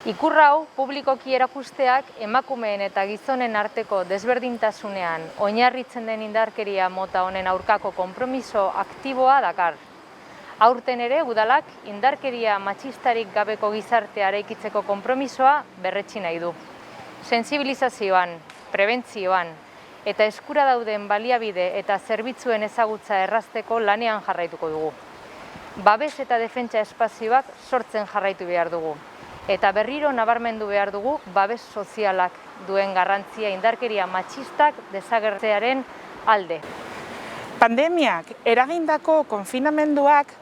Ikur hau publikoki erakusteak emakumeen eta gizonen arteko desberdintasunean oinarritzen den indarkeria mota honen aurkako konpromiso aktiboa dakar. Aurten ere udalak indarkeria matxistarik gabeko gizartea eraikitzeko konpromisoa berretsi nahi du. Sentsibilizazioan, prebentzioan eta eskura dauden baliabide eta zerbitzuen ezagutza errazteko lanean jarraituko dugu. Babes eta defentsa espazioak sortzen jarraitu behar dugu. Eta berriro nabarmendu behar dugu babes sozialak duen garrantzia indarkeria matxistak desagertzearen alde. Pandemiak eragindako konfinamenduak,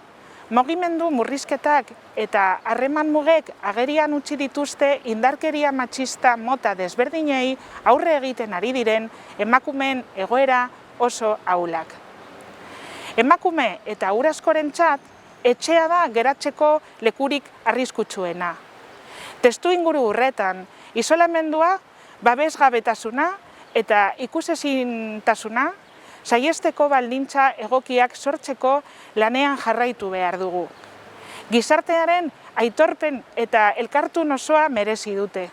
mugimendu murrizketak eta harreman mugek agerian utzi dituzte indarkeria matxista mota desberdinei aurre egiten ari diren emakumeen egoera oso ahulak. Emakume eta haur askorentzat etxea da geratzeko lekurik arriskutsuena. Testuinguru horretan, isolamendua, babesgabetasuna eta ikusezintasuna saihesteko baldintza egokiak sortzeko lanean jarraitu behar dugu. Gizartearen aitorpen eta elkartun osoa merezi dute.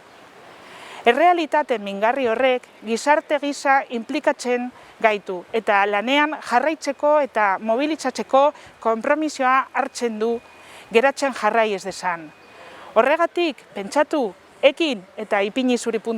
Errealitate mingarri horrek gizarte gisa inplikatzen gaitu eta lanean jarraitzeko eta mobilitzatzeko konpromisoa hartzen du geratzen jarrai ez dezan. Horregatik, pentsatu, ekin eta ipini zuri puntua.